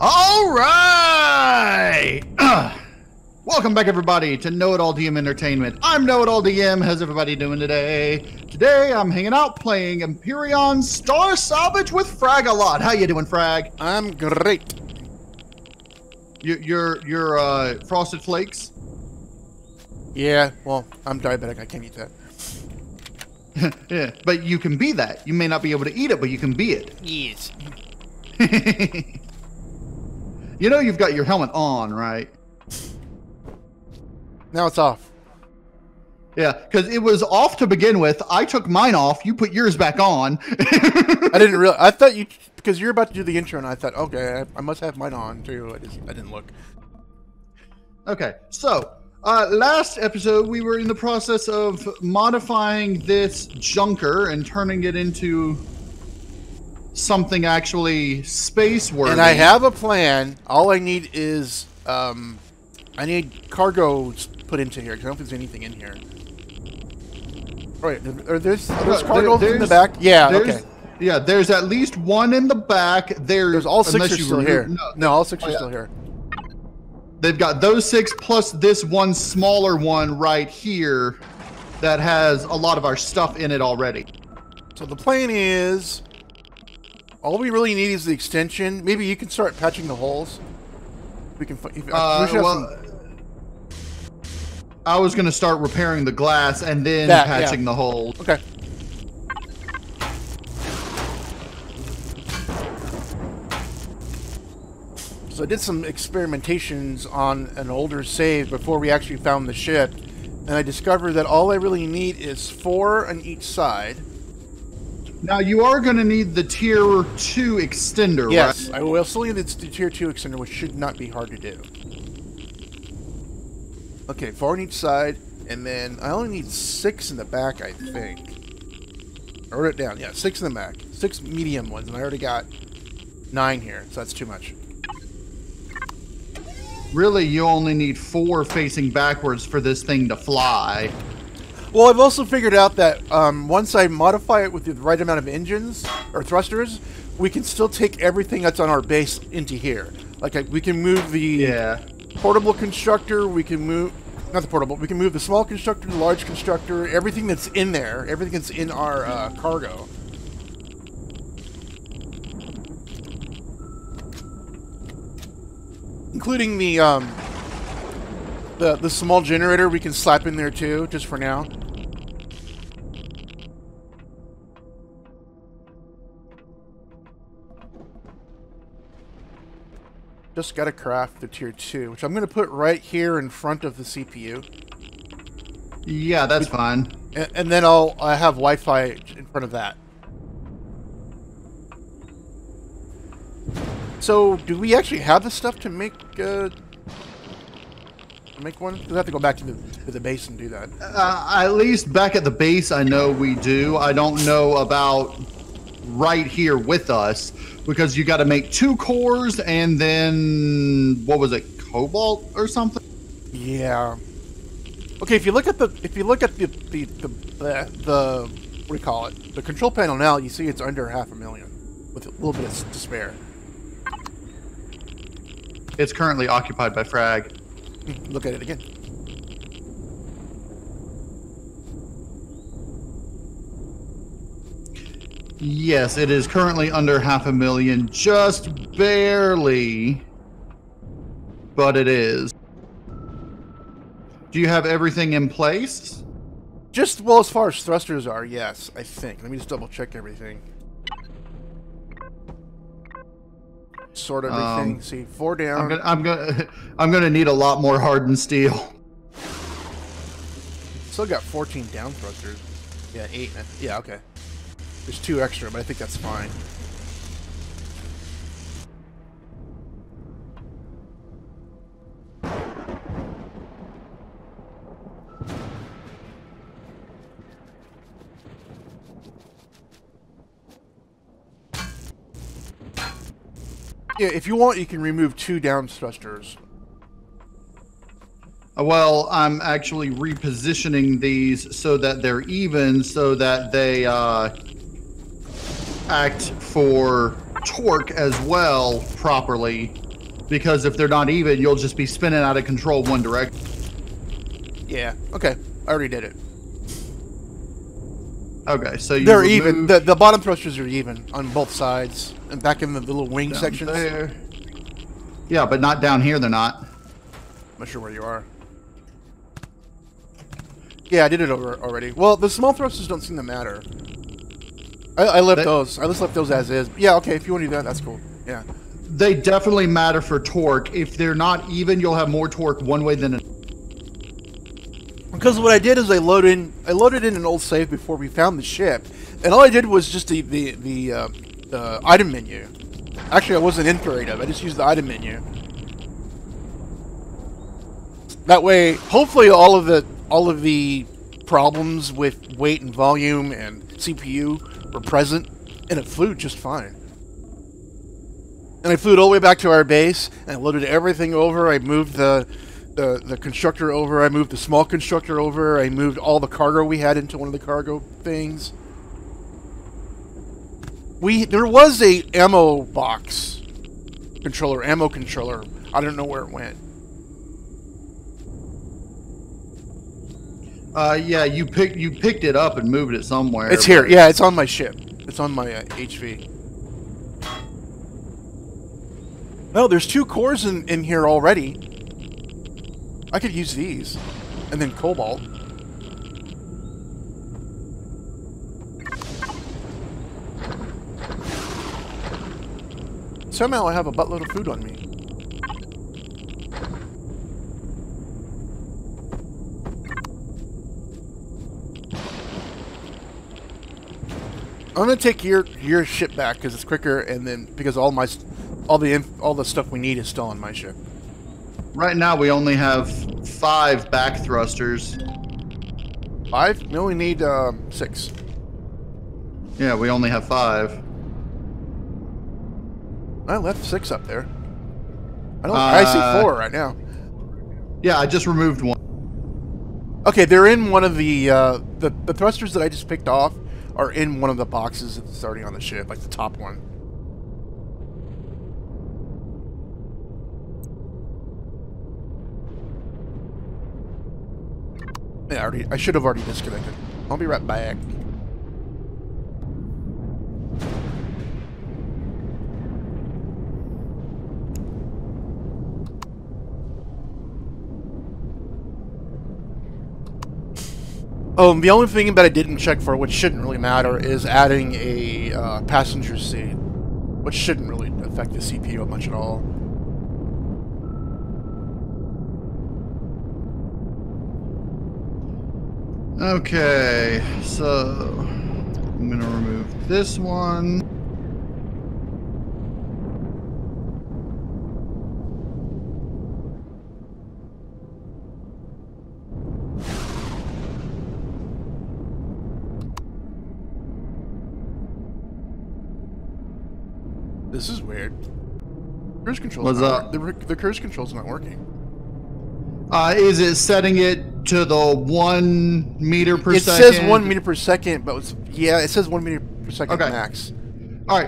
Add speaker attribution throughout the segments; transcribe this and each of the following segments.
Speaker 1: All right! Welcome back, everybody, to KnowItAllDM Entertainment. I'm KnowItAllDM. How's everybody doing today? Today, I'm hanging out playing Empyrion Star Salvage with Frag a lot. How you doing, Frag?
Speaker 2: I'm great.
Speaker 1: You're Frosted Flakes?
Speaker 2: Yeah, well, I'm diabetic. I can't eat that.
Speaker 1: Yeah, but you can be that. You may not be able to eat it, but you can be it.
Speaker 2: Yes.
Speaker 1: You know you've got your helmet on, right?
Speaker 2: Now it's off.
Speaker 1: Yeah, because it was off to begin with. I took mine off. You put yours back on.
Speaker 2: I didn't realize. I thought you, because you're about to do the intro, and I thought, okay, I must have mine on too. I didn't look.
Speaker 1: Okay, so last episode we were in the process of modifying this junker and turning it into something actually space-worthy.
Speaker 2: And I have a plan. All I need is I need cargoes put into here because I don't think there's anything in here. Right, are there's cargoes in the back? Yeah, okay.
Speaker 1: Yeah, there's at least one in the back. There's
Speaker 2: all six are still here. No, all six are still here.
Speaker 1: They've got those six plus this one smaller one right here that has a lot of our stuff in it already.
Speaker 2: So the plan is, all we really need is the extension. Maybe you can start patching the holes. We can.
Speaker 1: I was going to start repairing the glass and then patching the holes.
Speaker 2: Okay. So I did some experimentations on an older save before we actually found the ship, and I discovered that all I really need is 4 on each side.
Speaker 1: Now you are going to need the tier 2 extender,
Speaker 2: yes,
Speaker 1: right?
Speaker 2: I will still need the tier 2 extender, which should not be hard to do. Okay, 4 on each side, and then I only need 6 in the back, I think. I wrote it down. Yeah, 6 in the back. 6 medium ones, and I already got 9 here, so that's too much.
Speaker 1: Really, you only need 4 facing backwards for this thing to fly.
Speaker 2: Well, I've also figured out that once I modify it with the right amount of engines, or thrusters, we can still take everything that's on our base into here. Like, we can move the portable constructor, we can move... Not the portable, we can move the small constructor, the large constructor, everything that's in there, everything that's in our cargo. Including the small generator we can slap in there too, just for now. Just gotta craft the tier 2, which I'm gonna put right here in front of the CPU.
Speaker 1: Yeah, that's fine.
Speaker 2: And then I have Wi-Fi in front of that. So, do we actually have the stuff to make one? We'll have to go back to the base and do that.
Speaker 1: At least back at the base, I know we do. I don't know about right here with us, because you got to make 2 cores and then what was it, cobalt or something?
Speaker 2: Yeah. Okay, if you look at the what do you call it? The control panel now, you see it's under 500,000 with a little bit of to spare.
Speaker 1: It's currently occupied by Frag.
Speaker 2: Look at it again.
Speaker 1: Yes, it is currently under 500,000, just barely, but it is. Do you have everything in place?
Speaker 2: Just, well, as far as thrusters are, yes, I think. Let me just double check everything. Sort everything. See, 4 down.
Speaker 1: I'm gonna need a lot more hardened steel.
Speaker 2: Still got 14 down thrusters. Yeah, 8. Yeah, okay. There's 2 extra, but I think that's fine. Yeah, if you want, you can remove 2 down thrusters.
Speaker 1: Well, I'm actually repositioning these so that they're even, so that they act for torque as well properly. because if they're not even, you'll just be spinning out of control one direction.
Speaker 2: Yeah. Okay. I already did it.
Speaker 1: Okay, so
Speaker 2: they're even. The bottom thrusters are even on both sides, and back in the little wing sections.
Speaker 1: There. Yeah, but not down here. They're not.
Speaker 2: I'm not sure where you are. Yeah, I did it already. Well, the small thrusters don't seem to matter. I left those. I just left those as is. Yeah, okay. If you want to do that, that's cool. Yeah.
Speaker 1: They definitely matter for torque. If they're not even, you'll have more torque one way than another.
Speaker 2: Because what I did is I loaded in an old save before we found the ship, and all I did was just the item menu. Actually, I wasn't in creative. I just used the item menu. That way, hopefully, all of the problems with weight and volume and CPU were present, and it flew just fine. And I flew it all the way back to our base, and I loaded everything over. I moved the constructor over, I moved the small constructor over, I moved all the cargo we had into one of the cargo things. There was a ammo box controller, ammo controller. I don't know where it went.
Speaker 1: Yeah, you picked it up and moved it somewhere.
Speaker 2: It's here. Yeah, it's on my ship. It's on my HV. No, there's 2 cores in here already. I could use these, and then cobalt. Somehow I have a buttload of food on me. I'm gonna take your ship back because it's quicker, and then because all the stuff we need is still on my ship.
Speaker 1: Right now, we only have 5 back thrusters.
Speaker 2: 5? We only need 6.
Speaker 1: Yeah, we only have 5.
Speaker 2: I left 6 up there. I see 4 right now.
Speaker 1: Yeah, I just removed 1.
Speaker 2: Okay, they're in one of the thrusters that I just picked off are in one of the boxes that's already on the ship, like the top one. Yeah, I should have already disconnected. I'll be right back. The only thing that I didn't check for, which shouldn't really matter, is adding a passenger seat, which shouldn't really affect the CPU much at all.
Speaker 1: Okay, so I'm gonna remove this one.
Speaker 2: This is weird. Cruise control.
Speaker 1: What's up?
Speaker 2: The cruise control's not working.
Speaker 1: Is it setting it to the 1 meter per second?
Speaker 2: It says 1 meter per second, but yeah, it says 1 meter per second max.
Speaker 1: All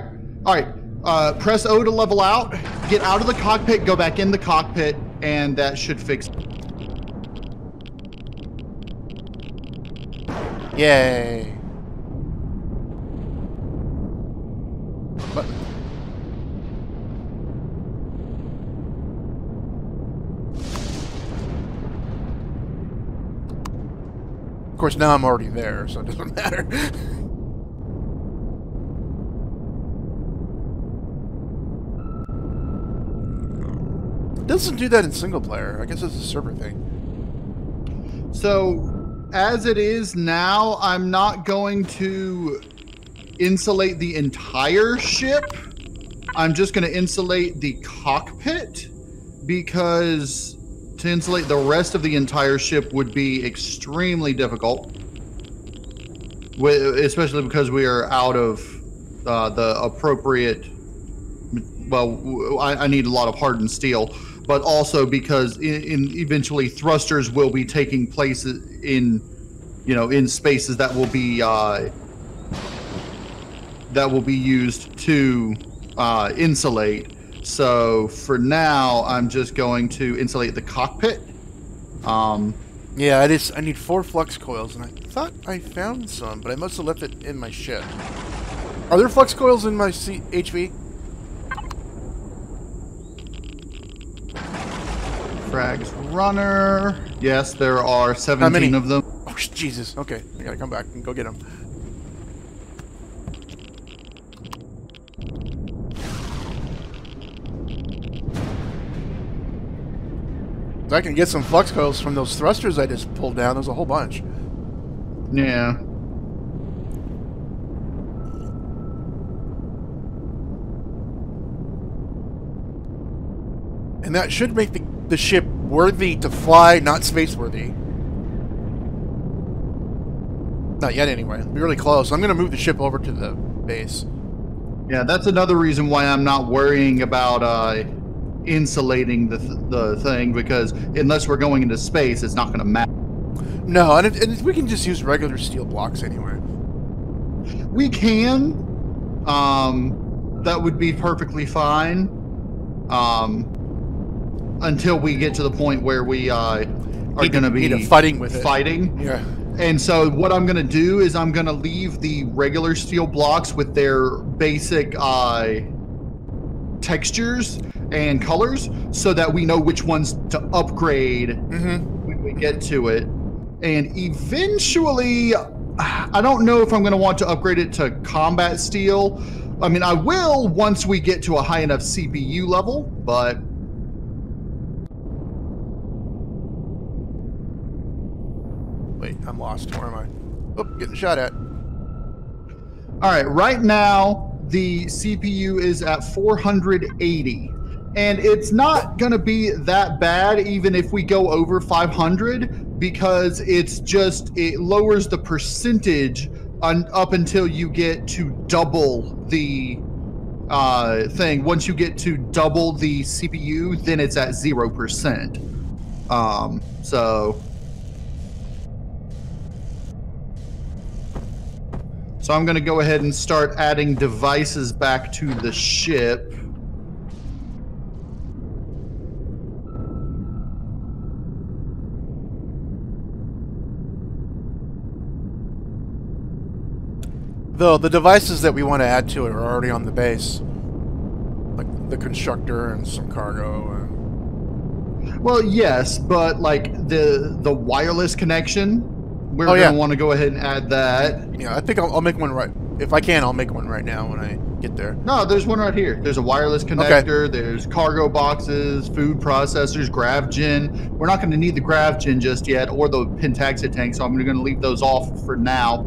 Speaker 1: right. Press O to level out. Get out of the cockpit. Go back in the cockpit, and that should fix it.
Speaker 2: Yay! Button. Of course, now I'm already there, so it doesn't matter. It doesn't do that in single player. I guess it's a server thing.
Speaker 1: So, as it is now, I'm not going to insulate the entire ship. I'm just going to insulate the cockpit, because to insulate the rest of the entire ship would be extremely difficult, especially because we are out of the appropriate. Well, I need a lot of hardened steel, but also because eventually thrusters will be taking place in spaces that will be used to insulate. So for now, I'm just going to insulate the cockpit.
Speaker 2: Yeah, I need 4 flux coils, and I thought I found some, but I must have left it in my ship. Are there flux coils in my HV?
Speaker 1: Frags runner. Yes, there are 17 of them.
Speaker 2: Oh, Jesus. Okay, I gotta come back and go get them. I can get some flux coils from those thrusters I just pulled down. There's a whole bunch.
Speaker 1: Yeah.
Speaker 2: And that should make the ship worthy to fly, not space worthy. Not yet, anyway. Be really close. I'm going to move the ship over to the base.
Speaker 1: Yeah, that's another reason why I'm not worrying about insulating the thing, because unless we're going into space, it's not going to matter.
Speaker 2: No, and we can just use regular steel blocks anyway.
Speaker 1: We can. That would be perfectly fine. Until we get to the point where we are going to be
Speaker 2: fighting with it.
Speaker 1: Yeah. And so what I'm going to do is I'm going to leave the regular steel blocks with their basic textures and colors so that we know which ones to upgrade when we get to it. And eventually, I don't know if I'm going to want to upgrade it to combat steel. I mean, I will once we get to a high enough CPU level, but...
Speaker 2: Wait, I'm lost. Where am I? Oh, getting shot at.
Speaker 1: All right, right now, the CPU is at 480. And it's not going to be that bad even if we go over 500, because it lowers the percentage up until you get to double the thing. Once you get to double the CPU, then it's at 0%. So I'm going to go ahead and start adding devices back to the ship.
Speaker 2: Though the devices that we want to add to it are already on the base. Like the constructor and some cargo.
Speaker 1: Well, yes, but like the wireless connection, we're going to want to go ahead and add that.
Speaker 2: Yeah, I think I'll make one right. If I can, I'll make one right now when I get there.
Speaker 1: No, there's one right here. There's a wireless connector. Okay. There's cargo boxes, food processors, grav gen. We're not going to need the grav gen just yet, or the pentaxid tank, so I'm going to leave those off for now.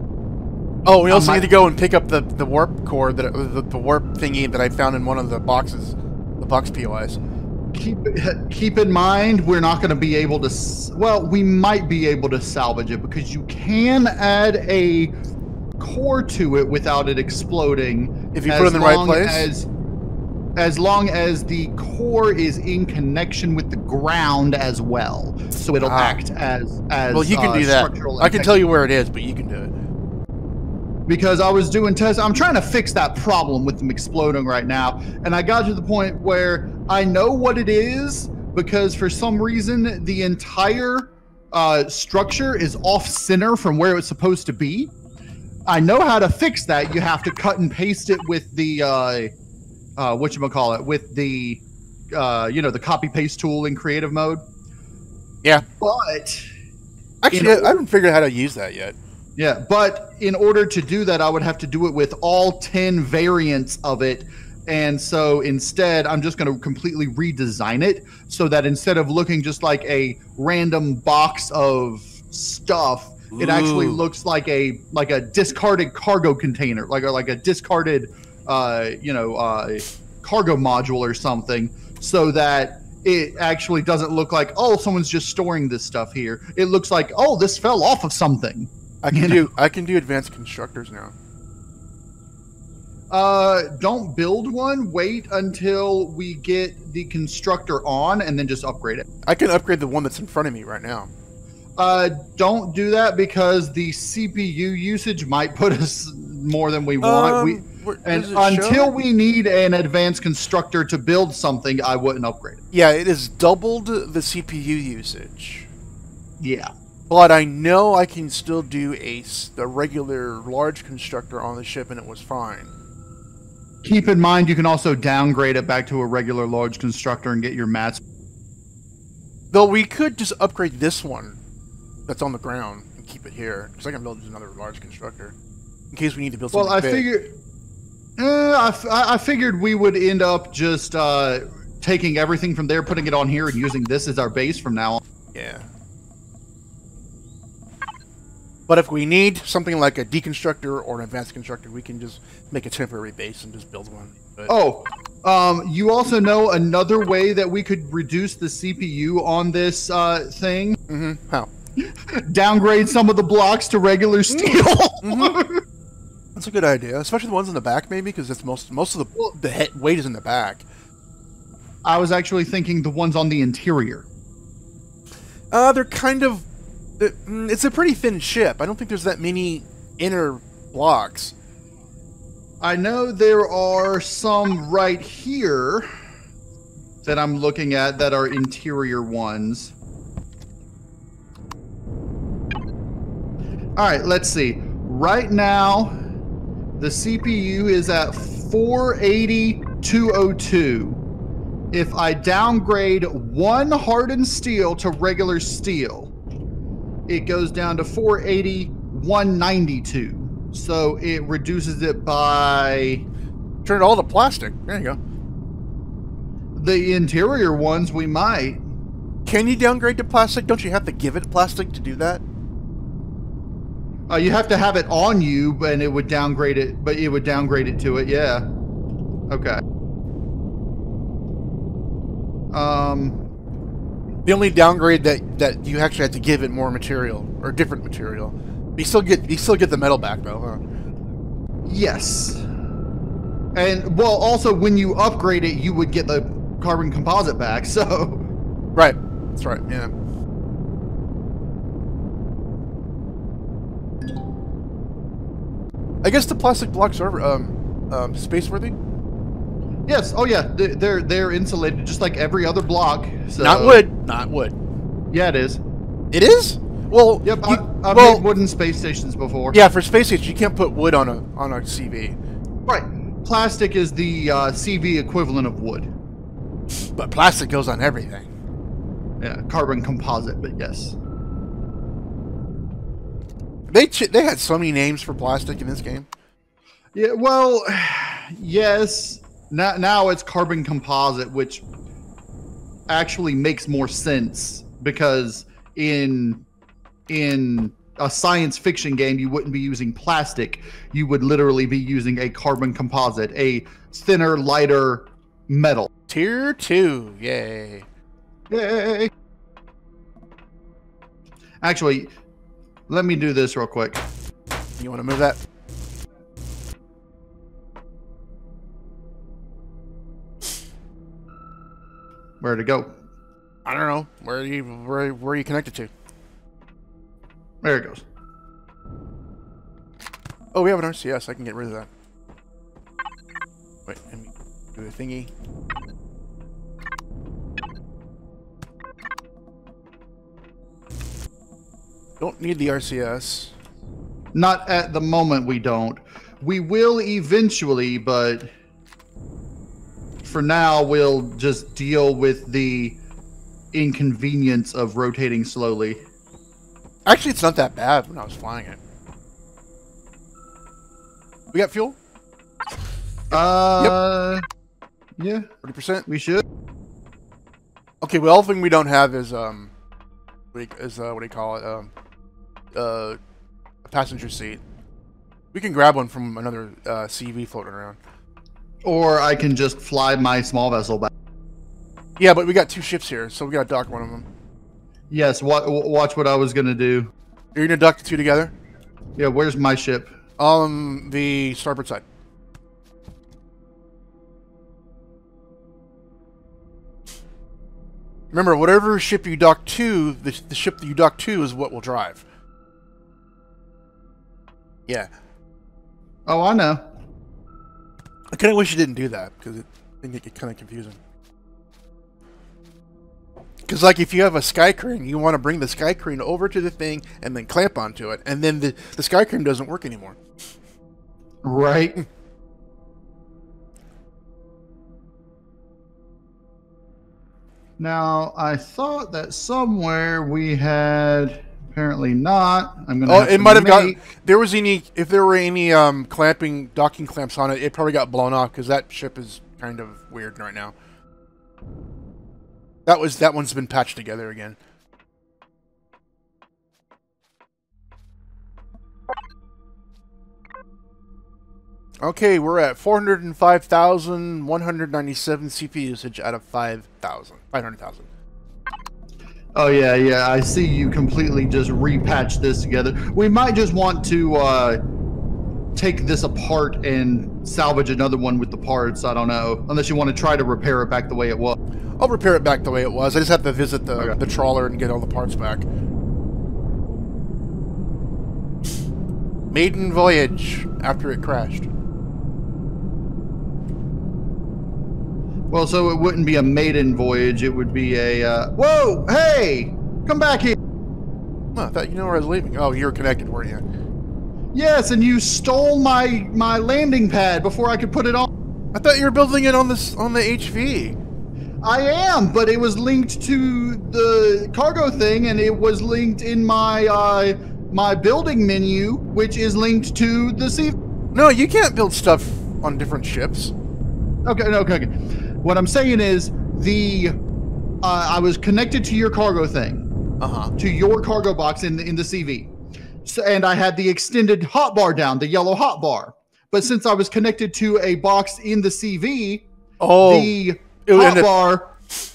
Speaker 2: Oh, we also need to go and pick up the warp core, the warp thingy that I found in one of the boxes, the box POIs.
Speaker 1: Keep in mind, we're not going to be able to... Well, we might be able to salvage it, because you can add a core to it without it exploding.
Speaker 2: If you put it in the right place?
Speaker 1: As long as the core is in connection with the ground as well. So it'll act as
Speaker 2: well, you can do that. I can tell you where it is, but you can do it.
Speaker 1: Because I was doing tests. I'm trying to fix that problem with them exploding right now. And I got to the point where I know what it is, because for some reason, the entire structure is off center from where it's supposed to be. I know how to fix that. You have to cut and paste it with the, whatchamacallit, with the, the copy paste tool in creative mode.
Speaker 2: Yeah.
Speaker 1: But
Speaker 2: actually, I haven't figured out how to use that yet.
Speaker 1: Yeah, but in order to do that, I would have to do it with all 10 variants of it. And so instead, I'm just going to completely redesign it so that instead of looking just like a random box of stuff, it actually looks like a discarded cargo container, like a discarded, cargo module or something, so that it actually doesn't look like, oh, someone's just storing this stuff here. It looks like, oh, this fell off of something.
Speaker 2: I can do advanced constructors now.
Speaker 1: Don't build one. Wait until we get the constructor on, and then just upgrade it.
Speaker 2: I can upgrade the one that's in front of me right now.
Speaker 1: Don't do that, because the CPU usage might put us more than we want. And until we need an advanced constructor to build something, I wouldn't upgrade it.
Speaker 2: Yeah, it has doubled the CPU usage.
Speaker 1: Yeah.
Speaker 2: But I know I can still do the regular large constructor on the ship, and it was fine.
Speaker 1: Keep in mind, you can also downgrade it back to a regular large constructor and get your mats.
Speaker 2: Though we could just upgrade this one that's on the ground and keep it here, because I can build another large constructor in case we need to build something big.
Speaker 1: I figured we would end up just taking everything from there, putting it on here, and using this as our base from now on.
Speaker 2: Yeah. But if we need something like a deconstructor or an advanced constructor, we can just make a temporary base and just build one. But
Speaker 1: you also know another way that we could reduce the CPU on this thing?
Speaker 2: Mm-hmm. How?
Speaker 1: Downgrade some of the blocks to regular steel.
Speaker 2: Mm-hmm. That's a good idea, especially the ones in the back, maybe, because that's most of the weight is in the back.
Speaker 1: I was actually thinking the ones on the interior.
Speaker 2: They're kind of... It's a pretty thin ship. I don't think there's that many inner blocks.
Speaker 1: I know there are some right here that I'm looking at that are interior ones. All right, let's see. Right now, the CPU is at 480,202. If I downgrade one hardened steel to regular steel, it goes down to 480,192. So it reduces it by...
Speaker 2: Turn it all to plastic. There you go.
Speaker 1: The interior ones, we might.
Speaker 2: Can you downgrade to plastic? Don't you have to give it plastic to do that?
Speaker 1: You have to have it on you, and it would downgrade it, but it would downgrade it to it, yeah. Okay.
Speaker 2: The only downgrade that you actually have to give it more material or different material. You still get the metal back though, huh?
Speaker 1: Yes. And well, also when you upgrade it, you would get the carbon composite back. So.
Speaker 2: Right. That's right. Yeah. I guess the plastic blocks are space worthy.
Speaker 1: Yes. Oh yeah. They're insulated just like every other block. So.
Speaker 2: Not wood. Not wood.
Speaker 1: Yeah, it is.
Speaker 2: It is? Well,
Speaker 1: yep. I've made wooden space stations before.
Speaker 2: Yeah, for space stations you can't put wood on a CV.
Speaker 1: Right. Plastic is the CV equivalent of wood.
Speaker 2: But plastic goes on everything.
Speaker 1: Yeah, carbon composite. But yes.
Speaker 2: They had so many names for plastic in this game.
Speaker 1: Yeah. Well, yes. Now it's carbon composite, which actually makes more sense because in a science fiction game, you wouldn't be using plastic. You would literally be using a carbon composite, a thinner, lighter metal.
Speaker 2: Tier 2, yay.
Speaker 1: Yay. Actually, let me do this real quick.
Speaker 2: You want to move that?
Speaker 1: Where'd it go?
Speaker 2: I don't know. Where are you connected to?
Speaker 1: There it goes.
Speaker 2: Oh, we have an RCS. I can get rid of that. Wait, let me do a thingy. Don't need the RCS.
Speaker 1: Not at the moment, we don't. We will eventually, but for now, we'll just deal with the inconvenience of rotating slowly.
Speaker 2: Actually, it's not that bad when I was flying it. We got fuel?
Speaker 1: Yep. Yeah.
Speaker 2: 40%?
Speaker 1: We should.
Speaker 2: Okay, well, the only thing we don't have is, what do you call it? A passenger seat. We can grab one from another CV floating around. Or
Speaker 1: I can just fly my small vessel back.
Speaker 2: Yeah, but we got two ships here, so we gotta dock one of them.
Speaker 1: Yes, watch what I was gonna do.
Speaker 2: You're gonna dock the two together?
Speaker 1: Yeah, where's my ship?
Speaker 2: The starboard side. Remember, whatever ship you dock to, the ship that you dock to is what will drive. Yeah.
Speaker 1: Oh, I know.
Speaker 2: I kind of wish you didn't do that, because it can get kind of confusing. Because, like, if you have a sky crane, you want to bring the sky crane over to the thing and then clamp onto it, and then the sky crane doesn't work anymore.
Speaker 1: Right. Now, I thought that somewhere we had... Apparently not. I'm gonna.
Speaker 2: Oh, it might have got. There was any. If there were any clamping, docking clamps on it, it probably got blown off because that ship is kind of weird right now. That one's been patched together again. Okay, we're at 405,197 CPU usage out of 500,000.
Speaker 1: Oh yeah, yeah. I see you completely just repatched this together. We might just want to take this apart and salvage another one with the parts. I don't know, unless you want to try to repair it back the way it was.
Speaker 2: I'll repair it back the way it was. I just have to visit the trawler and get all the parts back. Maiden voyage after it crashed.
Speaker 1: Well, so it wouldn't be a maiden voyage. It would be a, whoa, hey, come back here.
Speaker 2: Oh, I thought you knew where I was leaving. Oh, you were connected, weren't you?
Speaker 1: Yes, and you stole my landing pad before I could put it on.
Speaker 2: I thought you were building it on the HV.
Speaker 1: I am, but it was linked to the cargo thing, and it was linked in my, my building menu, which is linked to the sea.
Speaker 2: No, you can't build stuff on different ships.
Speaker 1: Okay, no, okay. What I'm saying is I was connected to your cargo thing, to your cargo box in the CV, so, and I had the extended hotbar down, the yellow hotbar. But since I was connected to a box in the CV, the hotbar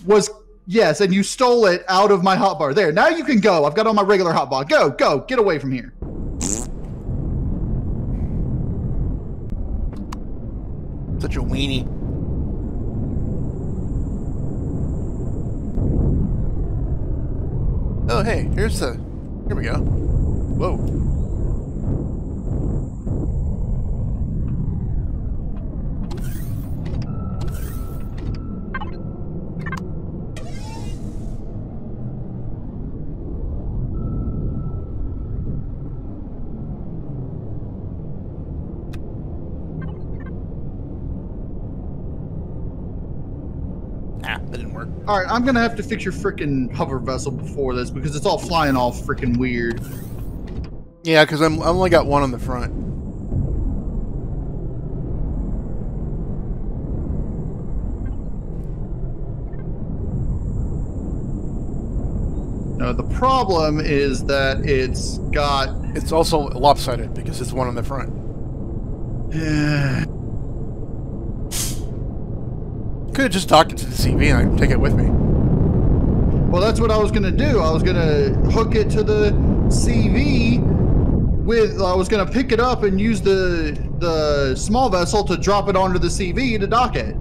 Speaker 1: was yes, and you stole it out of my hotbar. There, now you can go. I've got on my regular hotbar. Go, get away from here.
Speaker 2: Such a weenie. Oh, hey, here we go. Whoa. That didn't work.
Speaker 1: All right, I'm gonna have to fix your frickin' hover vessel before this because it's all flying all frickin' weird.
Speaker 2: Yeah, because I only got one on the front.
Speaker 1: No, the problem is that it's
Speaker 2: also lopsided because it's one on the front.
Speaker 1: Yeah.
Speaker 2: Could have just docked it to the CV and I'd take it with me.
Speaker 1: Well, that's what I was gonna do. I was gonna hook it to the CV I was gonna pick it up and use the small vessel to drop it onto the CV to dock it.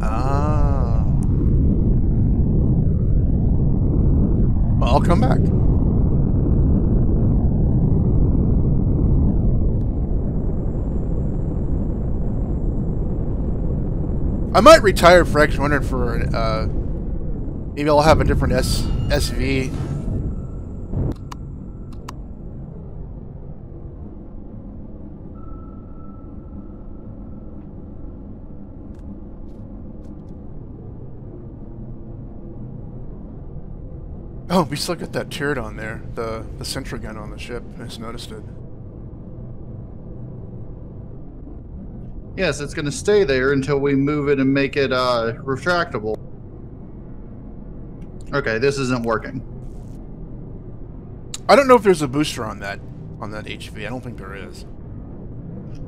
Speaker 2: Ah. Well, I'll come back. I might retire for X100 for maybe I'll have a different SV. Oh, we still got that turret on there, the sentry gun on the ship. I just noticed it.
Speaker 1: Yes, it's going to stay there until we move it and make it retractable. Okay, this isn't working.
Speaker 2: I don't know if there's a booster on that HV. I don't think there is.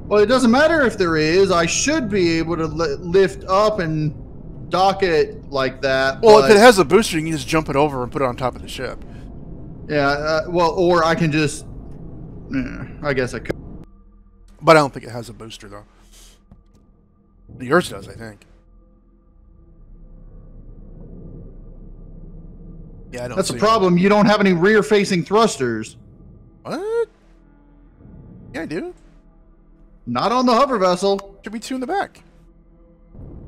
Speaker 1: Well, it doesn't matter if there is. I should be able to lift up and dock it like that.
Speaker 2: Well, if it has a booster, you can just jump it over and put it on top of the ship.
Speaker 1: Yeah, well, or I can just... I guess I could.
Speaker 2: But I don't think it has a booster, though. Yours does, I think. Yeah, I don't.
Speaker 1: That's the problem. You don't have any rear-facing thrusters.
Speaker 2: What? Yeah, I do.
Speaker 1: Not on the hover vessel.
Speaker 2: Should be two in the back.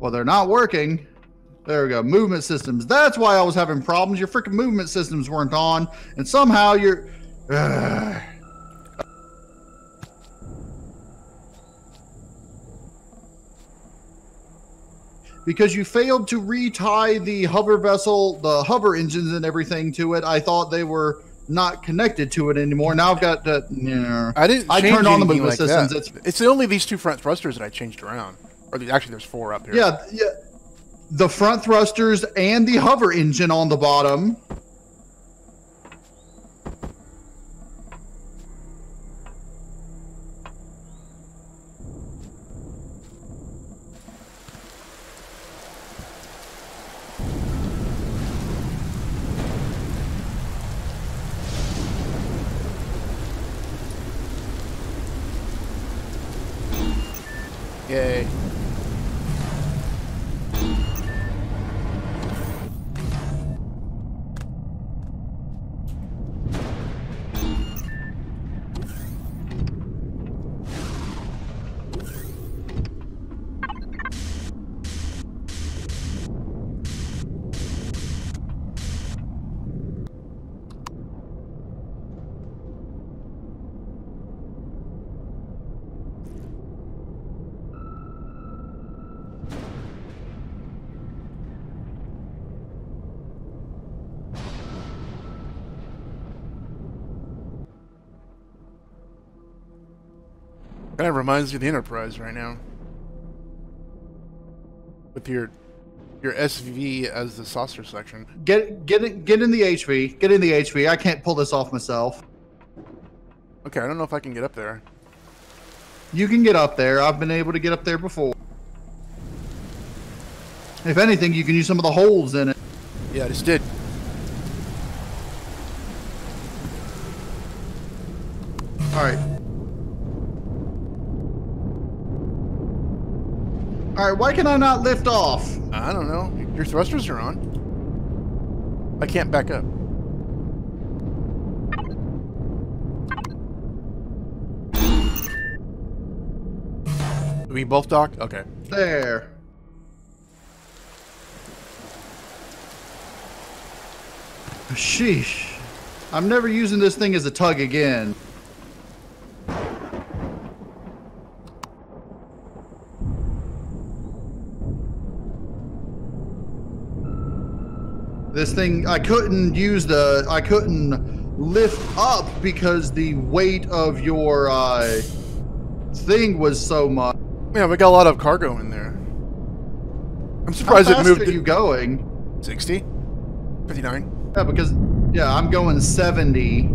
Speaker 1: Well, they're not working. There we go. Movement systems. That's why I was having problems. Your freaking movement systems weren't on, and somehow you're. Because you failed to retie the hover vessel, the hover engines and everything to it. I thought they were not connected to it anymore. Now I've got the. Yeah.
Speaker 2: I turned on the movement
Speaker 1: like
Speaker 2: systems. It's only these two front thrusters that I changed around. Or actually, there's 4 up here.
Speaker 1: Yeah. The front thrusters and the hover engine on the bottom.
Speaker 2: Yay. Kind of reminds you of the Enterprise right now, with your SV as the saucer section.
Speaker 1: Get in the HV. Get in the HV. I can't pull this off myself.
Speaker 2: Okay, I don't know if I can get up there.
Speaker 1: You can get up there. I've been able to get up there before. If anything, you can use some of the holes in it.
Speaker 2: Yeah, I just did.
Speaker 1: All right. All right, why can I not lift off?
Speaker 2: I don't know. Your thrusters are on. I can't back up. Do we both dock? Okay.
Speaker 1: There. Sheesh. I'm never using this thing as a tug again. This thing, I couldn't lift up because the weight of your thing was so much.
Speaker 2: Yeah, we got a lot of cargo in there. I'm surprised it moved.
Speaker 1: How fast are you going?
Speaker 2: 60? 59?
Speaker 1: Yeah, because, yeah, I'm going 70.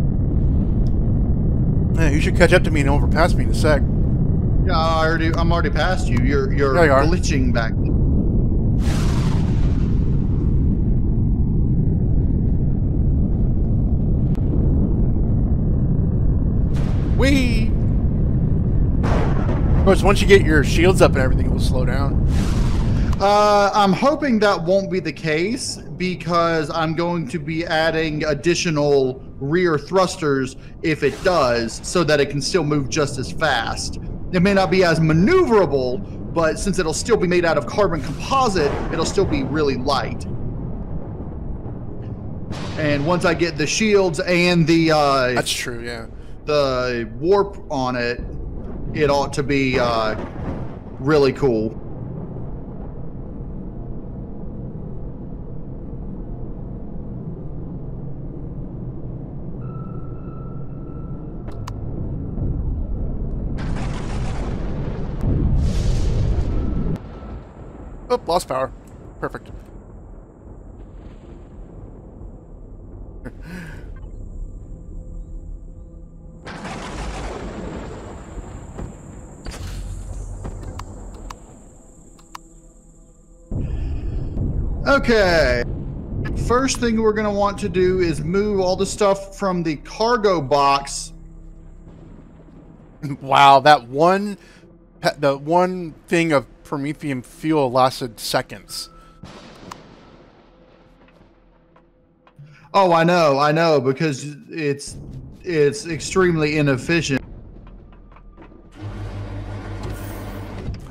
Speaker 2: Yeah, you should catch up to me and overpass me in a sec.
Speaker 1: Yeah, I'm already past you. You're glitching back.
Speaker 2: Whee! Of course, once you get your shields up and everything, it will slow down.
Speaker 1: I'm hoping that won't be the case because I'm going to be adding additional rear thrusters if it does, so that it can still move just as fast. It may not be as maneuverable, but since it'll still be made out of carbon composite, it'll still be really light. And once I get the shields and the
Speaker 2: that's true, yeah,
Speaker 1: the warp on it, it ought to be really cool.
Speaker 2: Oh, lost power. Perfect.
Speaker 1: Okay. First thing we're going to want to do is move all the stuff from the cargo box.
Speaker 2: Wow, the one thing of Promethean fuel lasted seconds.
Speaker 1: Oh, I know, because it's extremely inefficient.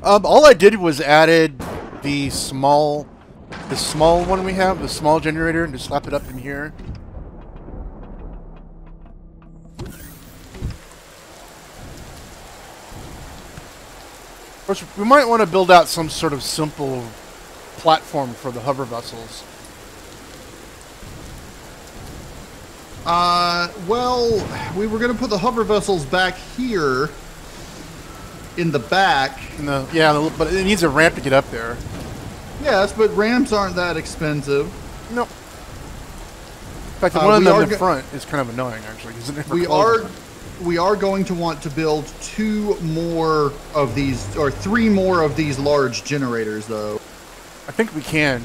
Speaker 2: All I did was added the small one we have, the small generator, and just slap it up in here. Of course, we might want to build out some sort of simple platform for the hover vessels.
Speaker 1: Well, we were going to put the hover vessels back here in the back.
Speaker 2: Yeah, but it needs a ramp to get up there.
Speaker 1: Yes, but ramps aren't that expensive.
Speaker 2: No. In fact, the one of them in the front is kind of annoying, actually. Because it never
Speaker 1: we are going to want to build 2 more of these, or 3 more of these large generators, though.
Speaker 2: I think we can.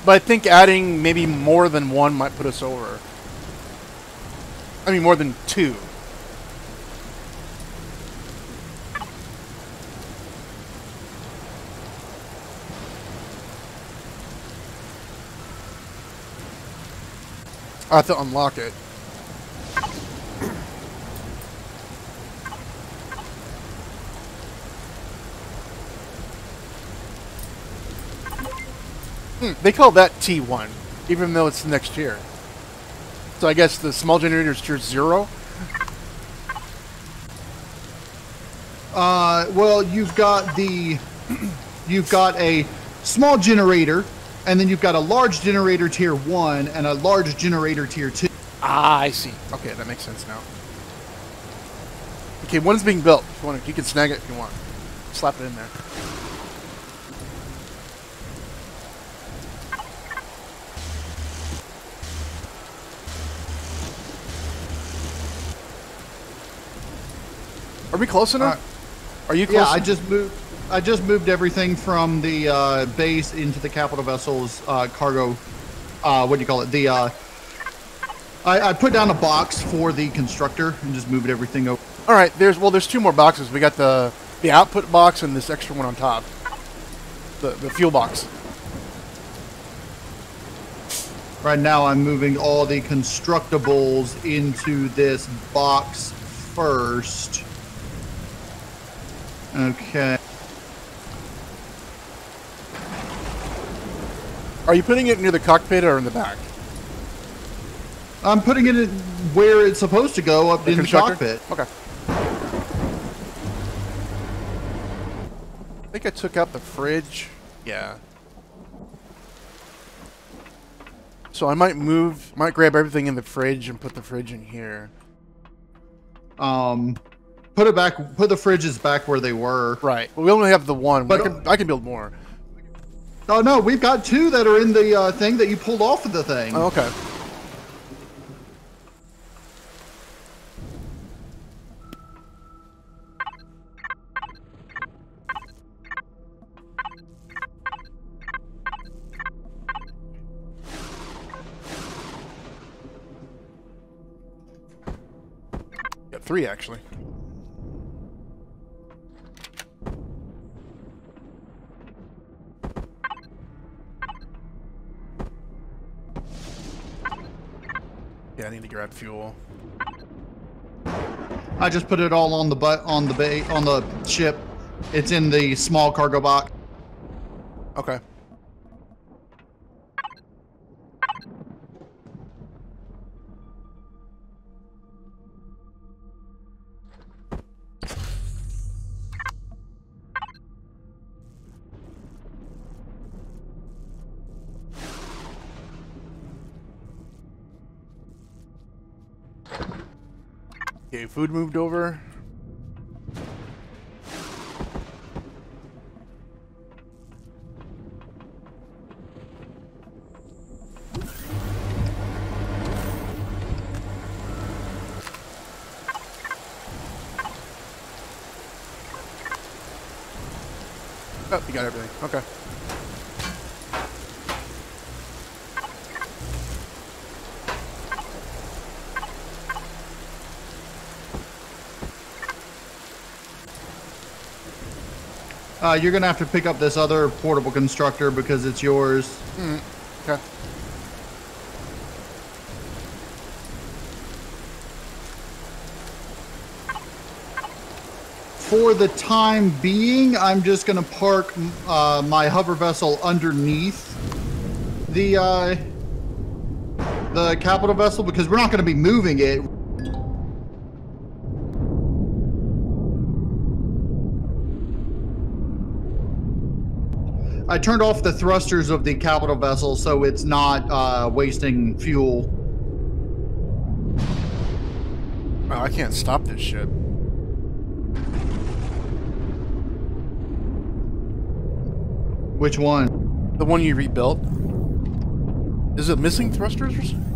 Speaker 2: But I think adding maybe more than 1 might put us over. I mean, more than 2. I have to unlock it. They call that T1, even though it's next year. So I guess the small generator is tier 0?
Speaker 1: Well, you've got a small generator, and then you've got a large generator tier 1 and a large generator tier 2.
Speaker 2: Ah, I see. Okay, that makes sense now. Okay, one's being built. You can snag it if you want. Slap it in there. Are we close enough? Are you close?
Speaker 1: Yeah, I just moved everything from the base into the capital vessel's cargo. What do you call it? I put down a box for the constructor and just moved everything over.
Speaker 2: All right. There's 2 more boxes. We got the output box and this extra one on top. The fuel box.
Speaker 1: Right now, I'm moving all the constructables into this box first. Okay.
Speaker 2: Are you putting it near the cockpit or in the back?
Speaker 1: I'm putting it where it's supposed to go, up in the cockpit.
Speaker 2: Okay. I think I took out the fridge. Yeah. So I might grab everything in the fridge and put the fridge in here.
Speaker 1: Put the fridges back where they were.
Speaker 2: Right. Well, we only have the one.
Speaker 1: But
Speaker 2: I can build more.
Speaker 1: Oh no, we've got 2 that are in the thing that you pulled off of the thing.
Speaker 2: Oh, okay. Got 3 actually. Yeah, I need to grab fuel.
Speaker 1: I just put it all on the ship. It's in the small cargo box.
Speaker 2: Okay. Okay, food moved over. Oh, you got everything. Okay.
Speaker 1: You're gonna have to pick up this other portable constructor because it's yours.
Speaker 2: Okay.
Speaker 1: For the time being, I'm just going to park my hover vessel underneath the capital vessel because we're not going to be moving it. I turned off the thrusters of the capital vessel so it's not wasting fuel.
Speaker 2: Oh, I can't stop this ship.
Speaker 1: Which one?
Speaker 2: The one you rebuilt. Is it missing thrusters or something?